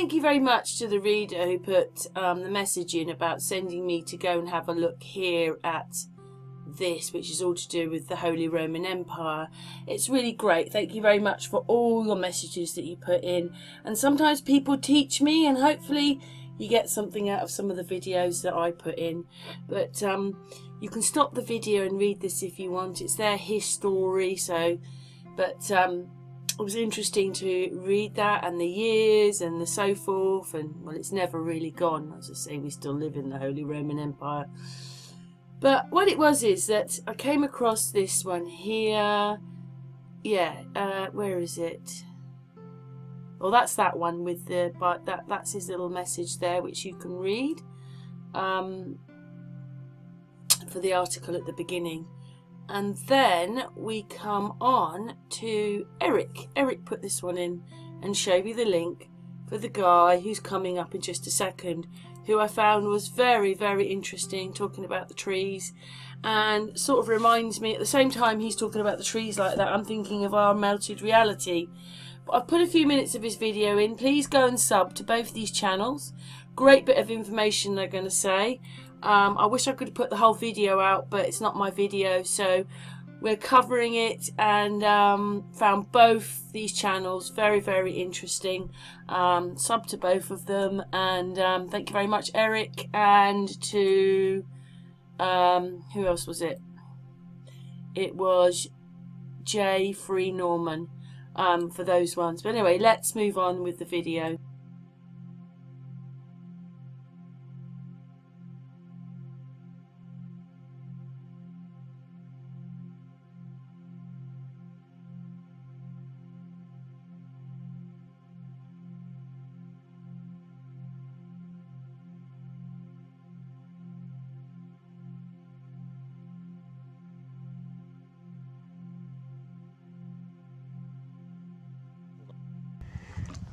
thank you very much to the reader who put the message in about sending me to go and have a look here at this, which is all to do with the Holy Roman Empire. It's really great. Thank you very much for all your messages that you put in. And sometimes people teach me, and hopefully you get something out of some of the videos that I put in. But you can stop the video and read this if you want. It's their history. So, but it was interesting to read that, and the years and the so forth, and well, it's never really gone. As I say, we still live in the Holy Roman Empire. But what it was is that I came across this one here. Yeah, where is it? Well, that's that one with the, but that's his little message there, which you can read for the article at the beginning. And then we come on to Eric. Eric put this one in and showed me the link for the guy who's coming up in just a second, who I found was very, very interesting, talking about the trees, and sort of reminds me, at the same time he's talking about the trees like that, I'm thinking of our melted reality. But I've put a few minutes of his video in. Please go and sub to both these channels. Great bit of information they're going to say. I wish I could put the whole video out, but it's not my video, so we're covering it, and found both these channels very, very interesting. Sub to both of them, and thank you very much, Eric, and to who else was it? It was J. Free Norman for those ones. But anyway, let's move on with the video.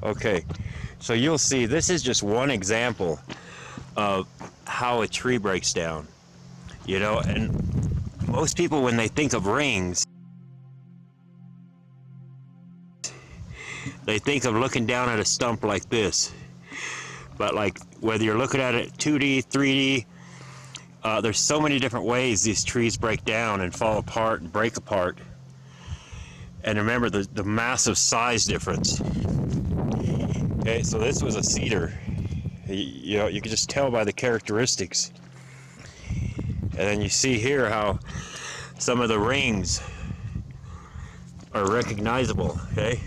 Okay, so you'll see this is just one example of how a tree breaks down, you know, and most people, when they think of rings, they think of looking down at a stump like this. But like, whether you're looking at it 2D, 3D, there's so many different ways these trees break down and fall apart and break apart. And remember the massive size difference. Okay, so this was a cedar. You know, you can just tell by the characteristics. And then you see here how some of the rings are recognizable, okay?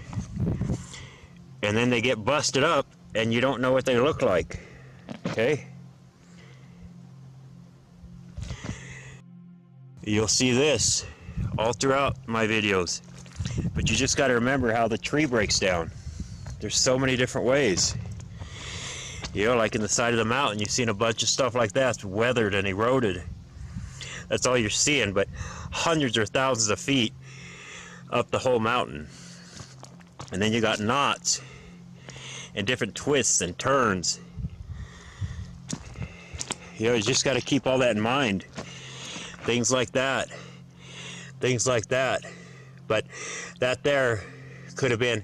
And then they get busted up and you don't know what they look like, okay? You'll see this all throughout my videos. But you just got to remember how the tree breaks down. There's so many different ways. You know, like in the side of the mountain, you've seen a bunch of stuff like that. It's weathered and eroded. That's all you're seeing, but hundreds or thousands of feet up the whole mountain. And then you got knots and different twists and turns. You know, you just got to keep all that in mind. Things like that. Things like that. But that there could have been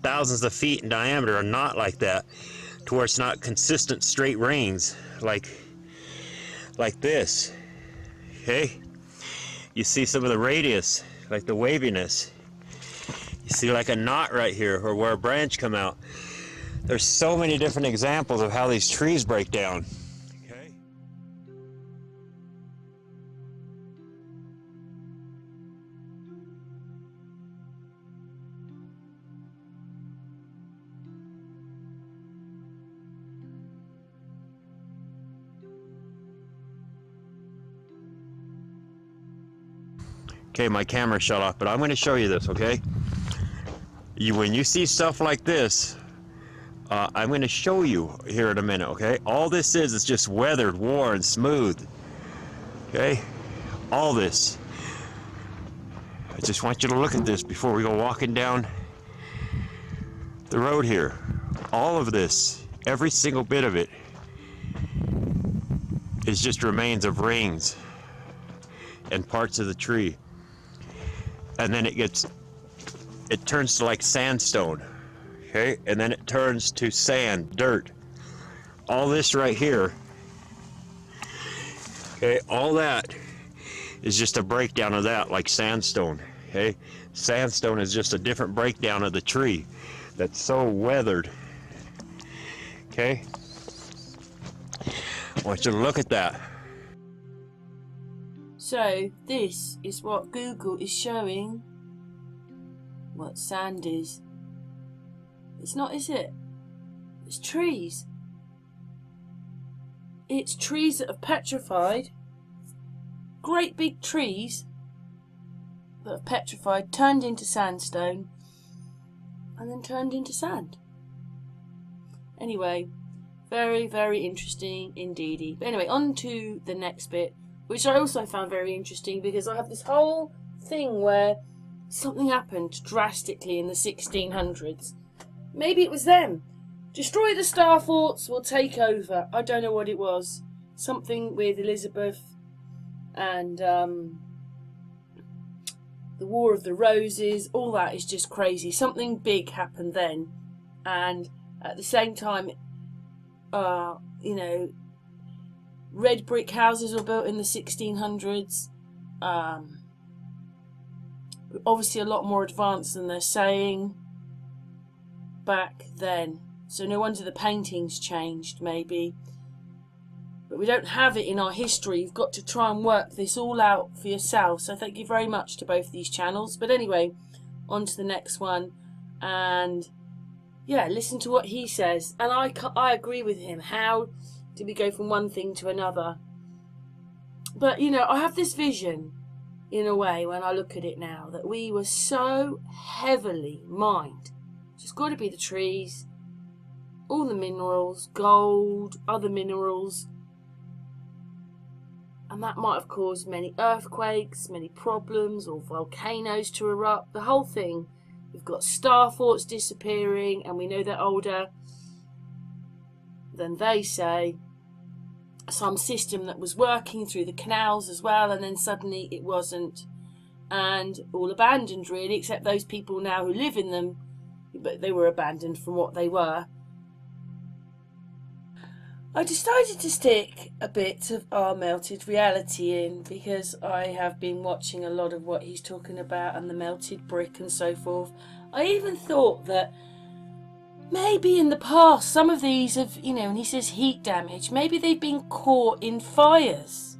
thousands of feet in diameter, or not like that, to where it's not consistent straight rings like this. Okay, you see some of the radius, like the waviness. You see like a knot right here, or where a branch come out. There's so many different examples of how these trees break down. Okay. Okay, my camera shut off, but I'm going to show you this, okay? When you see stuff like this, I'm going to show you here in a minute, okay? All this is just weathered, worn, smooth, okay? All this. I just want you to look at this before we go walking down the road here. All of this, every single bit of it, is just remains of rings and parts of the tree. And then it turns to like sandstone, okay, and then it turns to sand, dirt. All this right here, okay, all that is just a breakdown of that, like sandstone, okay? Sandstone is just a different breakdown of the tree that's so weathered, okay? I want you to look at that. So this is what Google is showing what sand is. It's not, is it? It's trees. It's trees that have petrified. Great big trees that have petrified, turned into sandstone, and then turned into sand. Anyway, very, very interesting indeedy. But anyway, on to the next bit, which I also found very interesting because I have this whole thing where something happened drastically in the 1600s. Maybe it was them. Destroy the star forts, we'll take over. I don't know what it was. Something with Elizabeth and the War of the Roses. All that is just crazy. Something big happened then. And at the same time, you know, red brick houses were built in the 1600s. Obviously a lot more advanced than they're saying back then. So no wonder the paintings changed, maybe. But we don't have it in our history. You've got to try and work this all out for yourself. So thank you very much to both these channels. But anyway, on to the next one. And yeah, listen to what he says. And I agree with him. How did we go from one thing to another? But, you know, I have this vision, in a way, when I look at it now, that we were so heavily mined. It's got to be the trees, all the minerals, gold, other minerals. And that might have caused many earthquakes, many problems, or volcanoes to erupt. The whole thing. We've got star forts disappearing, and we know they're older than they say. Some system that was working through the canals as well, and then suddenly it wasn't. And all abandoned, really, except those people now who live in them. But they were abandoned from what they were. I decided to stick a bit of our melted reality in because I have been watching a lot of what he's talking about and the melted brick and so forth. I even thought that maybe in the past some of these have, you know, and he says heat damage, maybe they've been caught in fires.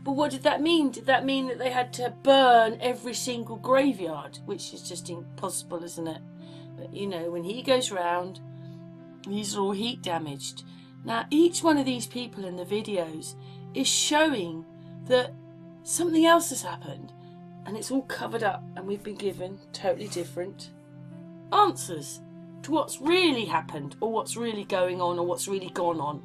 But what did that mean? Did that mean that they had to burn every single graveyard? Which is just impossible, isn't it? But, you know, when he goes round, these are all heat damaged. Now, each one of these people in the videos is showing that something else has happened. And it's all covered up. And we've been given totally different answers to what's really happened, or what's really going on, or what's really gone on.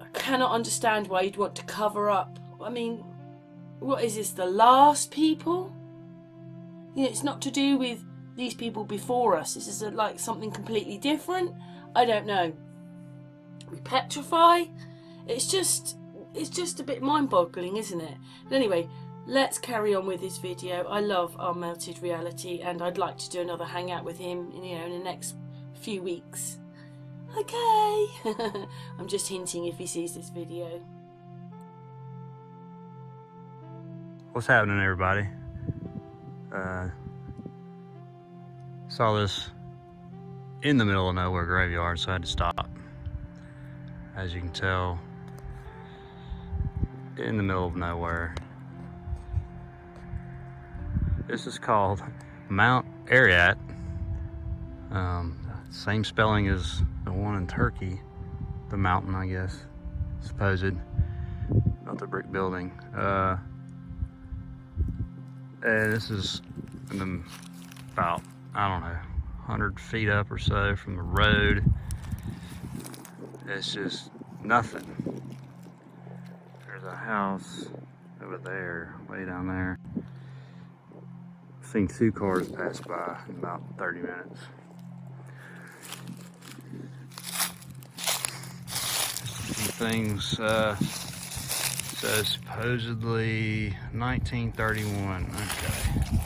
I cannot understand why you'd want to cover up. I mean, what is this, the last people? You know, it's not to do with these people before us. This is like something completely different. I don't know. We petrify. It's just a bit mind-boggling, isn't it? But anyway, let's carry on with this video. I love our melted reality, and I'd like to do another hangout with him, you know, in the next few weeks. Okay. I'm just hinting if he sees this video. What's happening, everybody? Saw this in the middle of nowhere graveyard, so I had to stop. As you can tell, in the middle of nowhere. This is called Mount Ararat. Same spelling as the one in Turkey, the mountain, I guess, supposed, not the brick building. And this is about, I don't know, 100 feet up or so from the road. It's just nothing. There's a house over there, way down there. I've seen 2 cars pass by in about 30 minutes. Some things, so supposedly 1931, okay.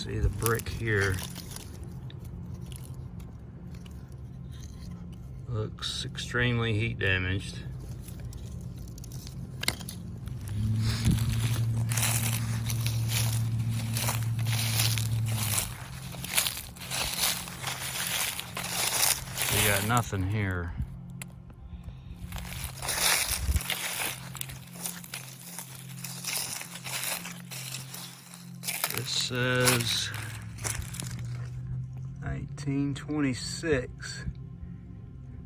See the brick here looks extremely heat damaged. We got nothing here. This says 1926.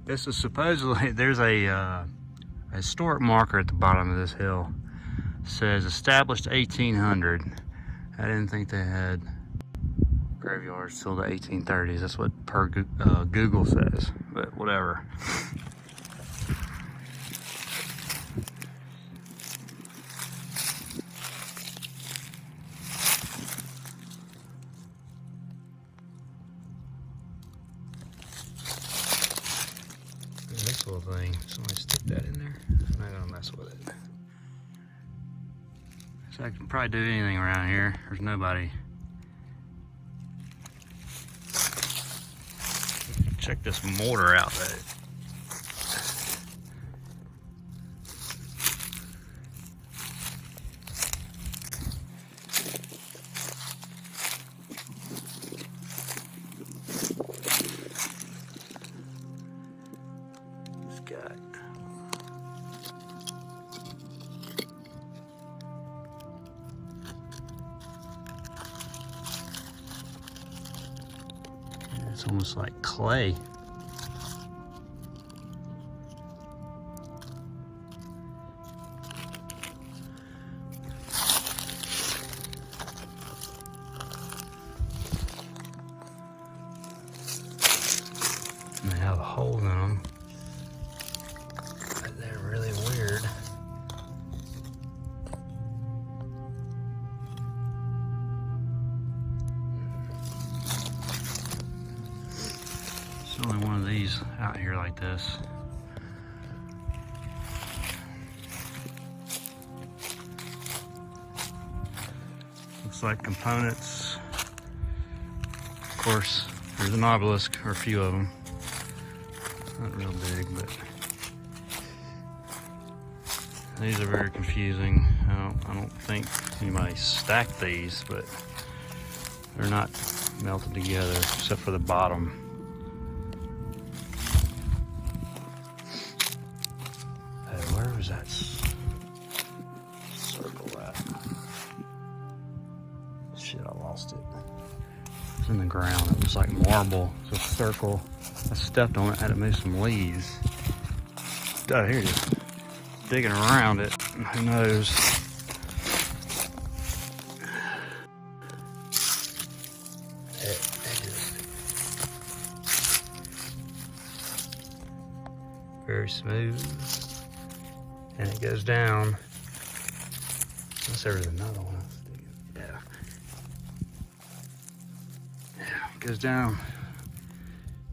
This is supposedly, there's a historic marker at the bottom of this hill. It says established 1800. I didn't think they had graveyards till the 1830s. That's what Google says, but whatever. This little thing, somebody stick that in there. I'm not gonna mess with it. So I can probably do anything around here. There's nobody. Check this mortar out though. This guy. It's almost like clay. And they have a hole in them. But they're really weird. There's only one of these out here like this. Looks like components. Of course, there's an obelisk, or a few of them. Not real big, but these are very confusing. I don't think anybody stacked these, but they're not melted together except for the bottom. Hey, where was that circle at? Shit, I lost it. It's in the ground. It was like marble. It's a circle. I stepped on it, had to move some leaves. Oh, here it is. Digging around it. Who knows? It just very smooth. And it goes down. Unless there was another one. Yeah. Yeah, it goes down.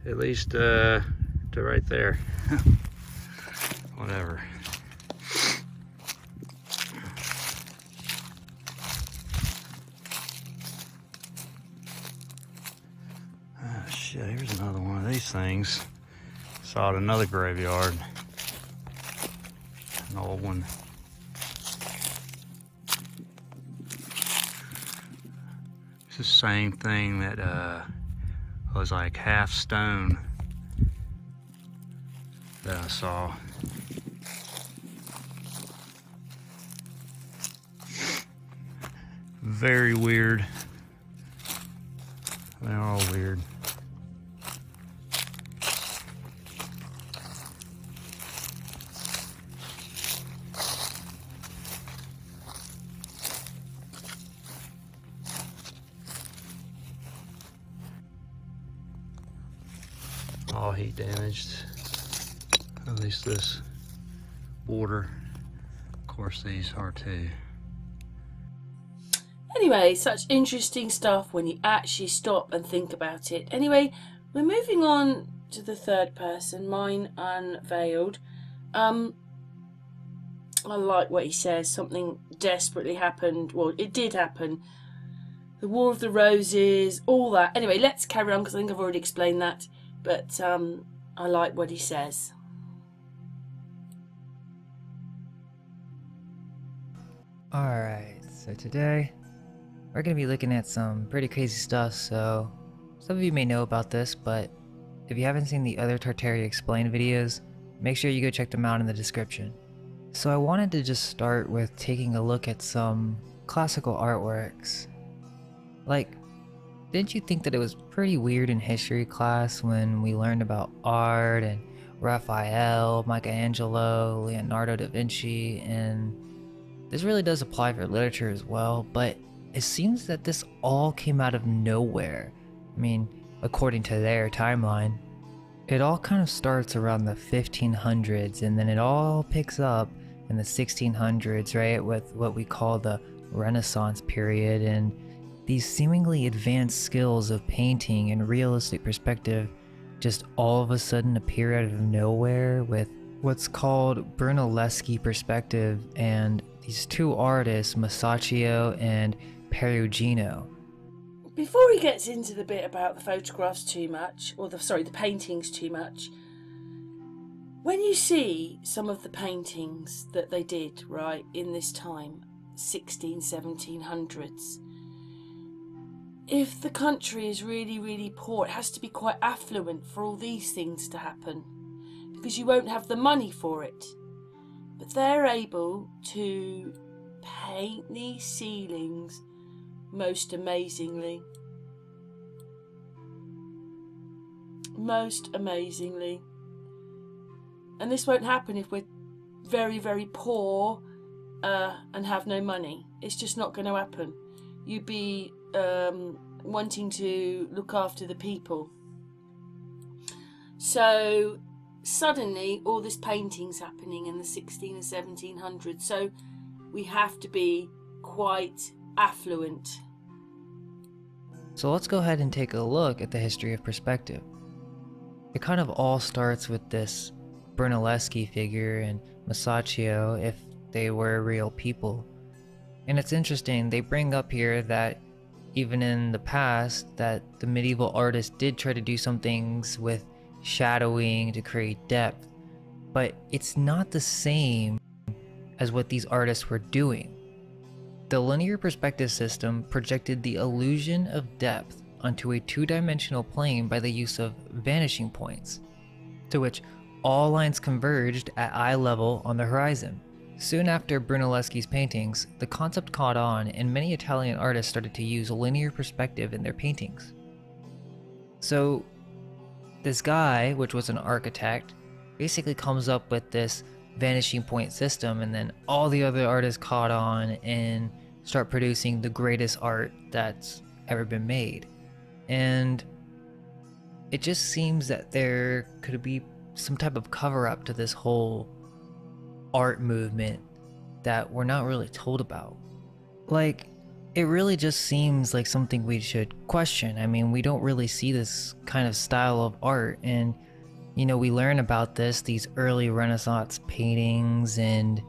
At least to right there. Whatever. Ah, shit, here's another one of these things. Saw it at another graveyard. An old one. It's the same thing that was like half stone that I saw. Very weird. They're all weird. All heat damaged. At least this border. Of course these are too. Anyway, such interesting stuff when you actually stop and think about it. Anyway, we're moving on to the third person, mine Unveiled. I like what he says. Something desperately happened. Well, it did happen the War of the Roses, all that. Anyway, let's carry on because I think I've already explained that. But I like what he says. Alright, so today we're going to be looking at some pretty crazy stuff, so some of you may know about this, but if you haven't seen the other Tartaria Explained videos, make sure you go check them out in the description. So I wanted to just start with taking a look at some classical artworks. Like, didn't you think that it was pretty weird in history class when we learned about art and Raphael, Michelangelo, Leonardo da Vinci, and this really does apply for literature as well, but it seems that this all came out of nowhere. I mean, according to their timeline. It all kind of starts around the 1500s, and then it all picks up in the 1600s, right, with what we call the Renaissance period, and these seemingly advanced skills of painting and realistic perspective just all of a sudden appear out of nowhere with what's called Brunelleschi perspective and these two artists, Masaccio and Perugino. Before he gets into the bit about the photographs too much, or the paintings too much, when you see some of the paintings that they did, right, in this time, 1700s, if the country is really, really poor, it has to be quite affluent for all these things to happen, because you won't have the money for it. But they're able to paint these ceilings most amazingly. Most amazingly. And this won't happen if we're very, very poor and have no money. It's just not going to happen. You'd be wanting to look after the people. So suddenly all this painting's happening in the 16 and 1700s, so we have to be quite affluent. So let's go ahead and take a look at the history of perspective. It kind of all starts with this Brunelleschi figure and Masaccio, if they were real people. And it's interesting, they bring up here that even in the past that the medieval artists did try to do some things with shadowing to create depth, but it's not the same as what these artists were doing. The linear perspective system projected the illusion of depth onto a two-dimensional plane by the use of vanishing points, to which all lines converged at eye level on the horizon. Soon after Brunelleschi's paintings, the concept caught on and many Italian artists started to use linear perspective in their paintings. So this guy, which was an architect, basically comes up with this vanishing point system, and then all the other artists caught on and start producing the greatest art that's ever been made. And it just seems that there could be some type of cover-up to this whole art movement that we're not really told about. Like, it really just seems like something we should question. I mean, we don't really see this kind of style of art, and you know, we learn about these early Renaissance paintings, and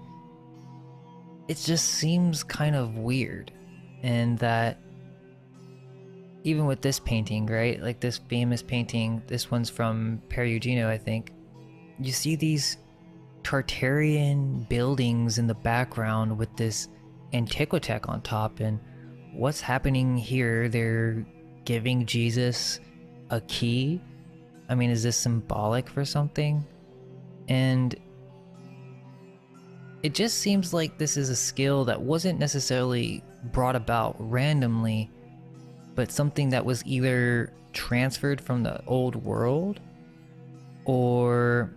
it just seems kind of weird. And that even with this painting, right, like this famous painting, this one's from Perugino, I think, you see these Tartarian buildings in the background with this Antiquitech on top, and what's happening here? They're giving Jesus a key. I mean, is this symbolic for something? And it just seems like this is a skill that wasn't necessarily brought about randomly, but something that was either transferred from the old world or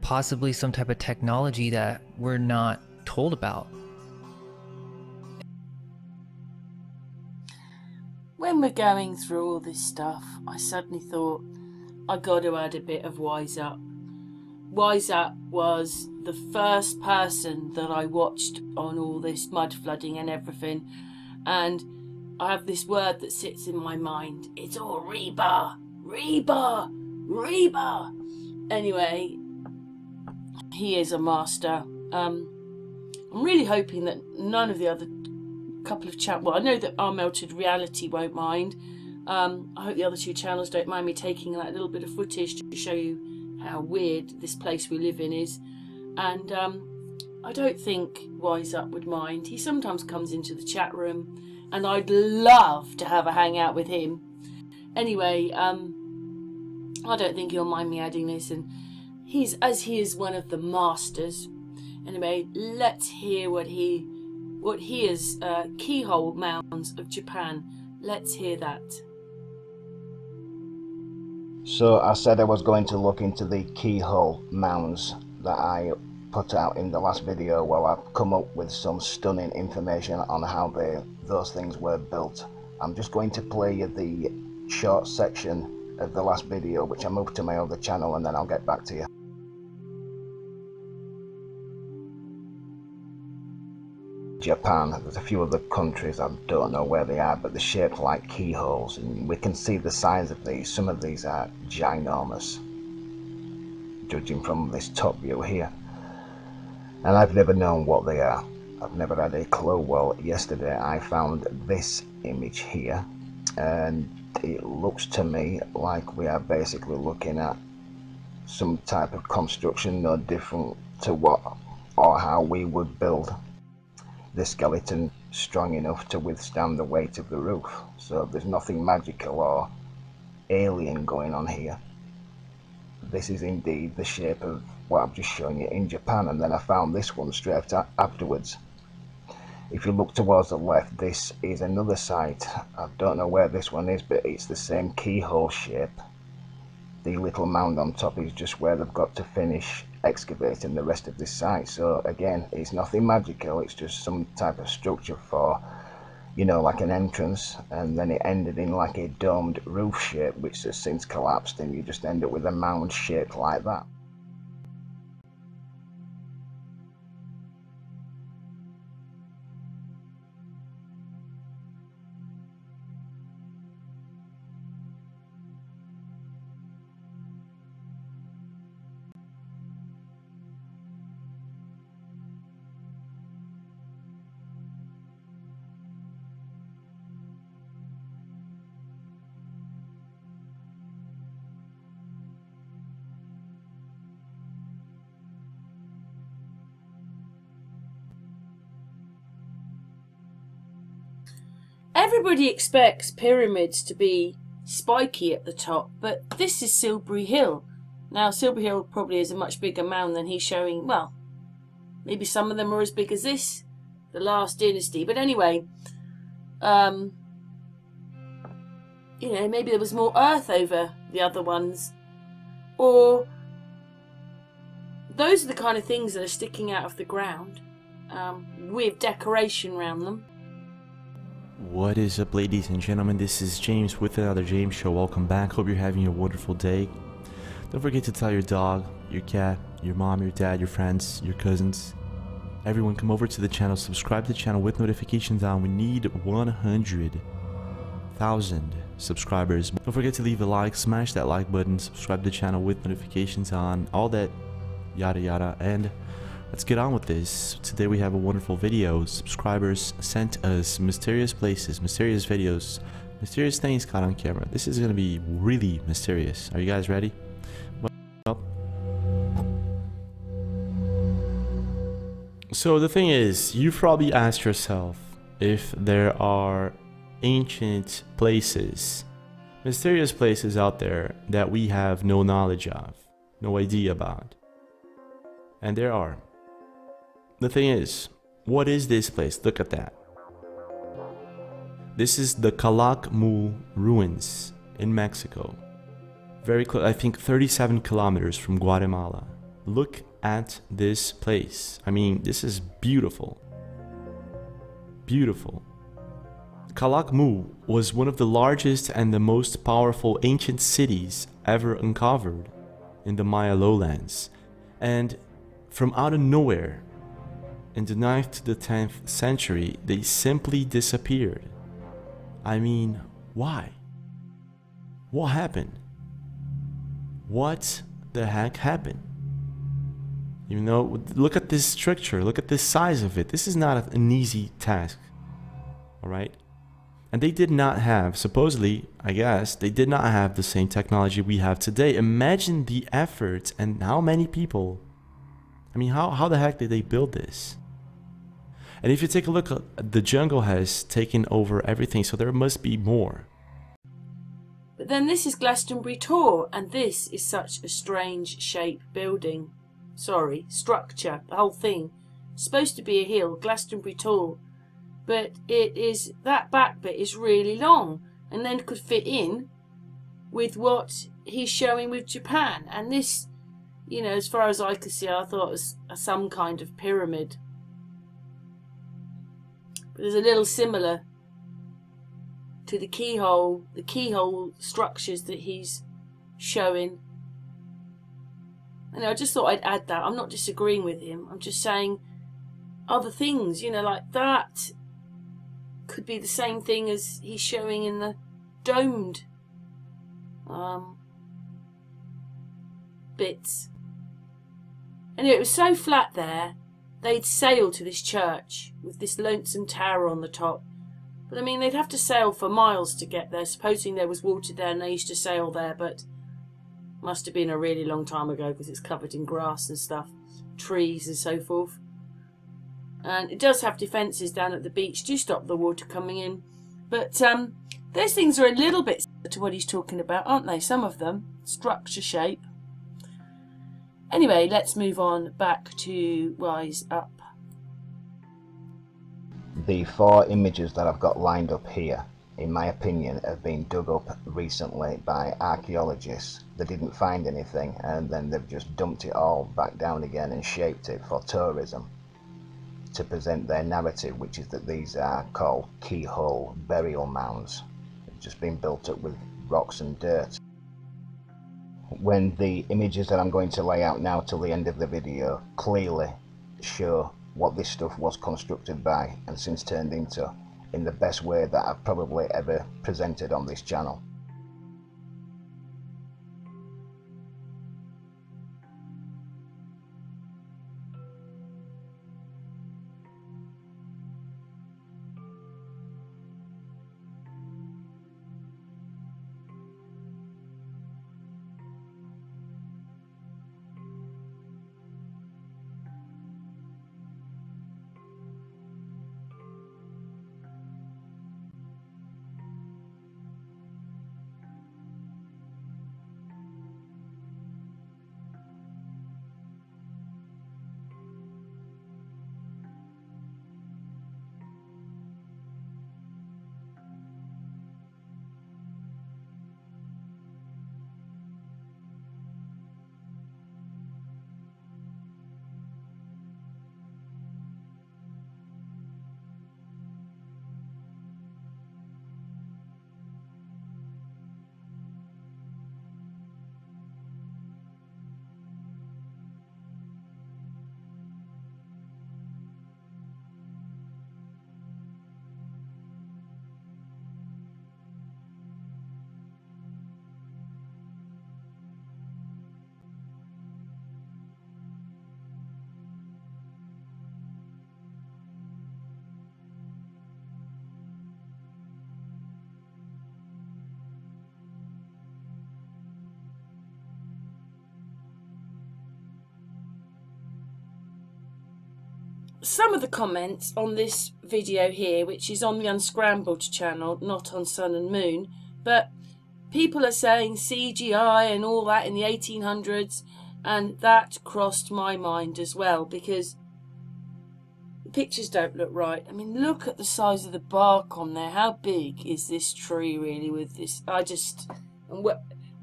possibly some type of technology that we're not told about. When we're going through all this stuff, I suddenly thought, I got to add a bit of Wise Up. Wise Up was the first person that I watched on all this mud flooding and everything, and I have this word that sits in my mind. It's all rebar, rebar, rebar. Anyway, he is a master. I'm really hoping that none of the other couple of well, I know that our Melted Reality won't mind. I hope the other two channels don't mind me taking that little bit of footage to show you how weird this place we live in is. And I don't think Wise Up would mind. He sometimes comes into the chat room, and I'd love to have a hangout with him. Anyway, I don't think he'll mind me adding this, and he is one of the masters. Anyway, let's hear what he is. Keyhole Mounds of Japan. Let's hear that. So I said I was going to look into the Keyhole Mounds that I put out in the last video. Well, I've come up with some stunning information on how those things were built. I'm just going to play you the short section of the last video, which I moved to my other channel, and then I'll get back to you. Japan, there's a few other countries, I don't know where they are, but they're shaped like keyholes, and we can see the size of these. Some of these are ginormous, judging from this top view here, and I've never known what they are. I've never had a clue. Well, yesterday I found this image here, and it looks to me like we are basically looking at some type of construction no different to what or how we would build the skeleton strong enough to withstand the weight of the roof. So there's nothing magical or alien going on here. This is indeed the shape of what I've just shown you in Japan, and then I found this one straight afterwards. If you look towards the left, this is another site. I don't know where this one is, but it's the same keyhole shape. The little mound on top is just where they've got to finish excavating the rest of this site. So again, it's nothing magical, it's just some type of structure for, you know, like an entrance, and then it ended in like a domed roof shape, which has since collapsed, and you just end up with a mound shaped like that. Everybody expects pyramids to be spiky at the top, but this is Silbury Hill. Now, Silbury Hill probably is a much bigger mound than he's showing. Well, maybe some of them are as big as this, the last dynasty. But anyway, you know, maybe there was more earth over the other ones. Or those are the kind of things that are sticking out of the ground with decoration around them. What is up, ladies and gentlemen? This is James with another James Show. Welcome back. Hope you're having a wonderful day. Don't forget to tell your dog, your cat, your mom, your dad, your friends, your cousins, everyone, come over to the channel, subscribe to the channel with notifications on. We need 100,000 subscribers. Don't forget to leave a like, smash that like button, subscribe to the channel with notifications on, all that yada yada, and let's get on with this. Today we have a wonderful video. Subscribers sent us mysterious places, mysterious videos, mysterious things caught on camera. This is going to be really mysterious. Are you guys ready? Well, so the thing is, you've probably asked yourself if there are ancient places, mysterious places out there that we have no knowledge of, no idea about. And there are. The thing is, what is this place? Look at that. This is the Calakmul ruins in Mexico. Very close, I think 37 kilometers from Guatemala. Look at this place. I mean, this is beautiful. Beautiful. Calakmul was one of the largest and the most powerful ancient cities ever uncovered in the Maya lowlands. And from out of nowhere, in the 9th to the 10th century, they simply disappeared. I mean, why? What happened? What the heck happened? You know, look at this structure, look at the size of it. This is not an easy task. all right? And they did not have, supposedly, I guess, they did not have the same technology we have today. Imagine the effort and how many people, I mean, how the heck did they build this? And if you take a look, the jungle has taken over everything, so there must be more. But then this is Glastonbury Tor, and this is such a strange shape building. Sorry, structure, the whole thing. It's supposed to be a hill, Glastonbury Tor. But it is, that back bit is really long, and then could fit in with what he's showing with Japan. And this, you know, as far as I could see, I thought it was some kind of pyramid. But there's a little similar to the keyhole structures that he's showing. And I just thought I'd add that. I'm not disagreeing with him. I'm just saying other things, you know, like that could be the same thing as he's showing in the domed bits. Anyway, it was so flat there, they'd sail to this church with this lonesome tower on the top. But I mean, they'd have to sail for miles to get there, supposing there was water there and they used to sail there, but must have been a really long time ago because it's covered in grass and stuff, trees and so forth. And it does have defences down at the beach to stop the water coming in. But those things are a little bit similar to what he's talking about, aren't they? Some of them. Structure, shape. Anyway, let's move on back to Rise Up. The 4 images that I've got lined up here, in my opinion, have been dug up recently by archaeologists. They didn't find anything, and then they've just dumped it all back down again and shaped it for tourism, to present their narrative, which is that these are called Keyhole burial mounds. They've just been built up with rocks and dirt. When the images that I'm going to lay out now till the end of the video clearly show what this stuff was constructed by and since turned into, in the best way that I've probably ever presented on this channel. Some of the comments on this video here, which is on the Unscrambled channel, not on Sun and Moon, but people are saying CGI and all that in the 1800s, and that crossed my mind as well, because the pictures don't look right. I mean, look at the size of the bark on there. How big is this tree really with this? I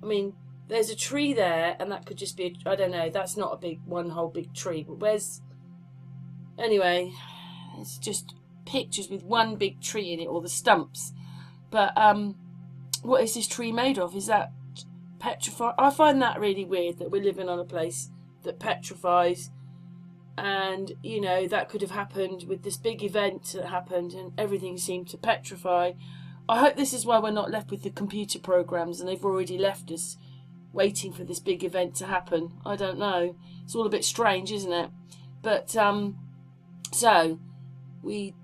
mean, there's a tree there, and that could just be, I don't know, that's not a big, one whole big tree, but where's... Anyway, it's just pictures with one big tree in it, or the stumps. But what is this tree made of? Is that petrified? I find that really weird, that we're living on a place that petrifies. And, you know, that could have happened with this big event that happened, and everything seemed to petrify. I hope this is why we're not left with the computer programs and they've already left us waiting for this big event to happen. I don't know. It's all a bit strange, isn't it? But, so, we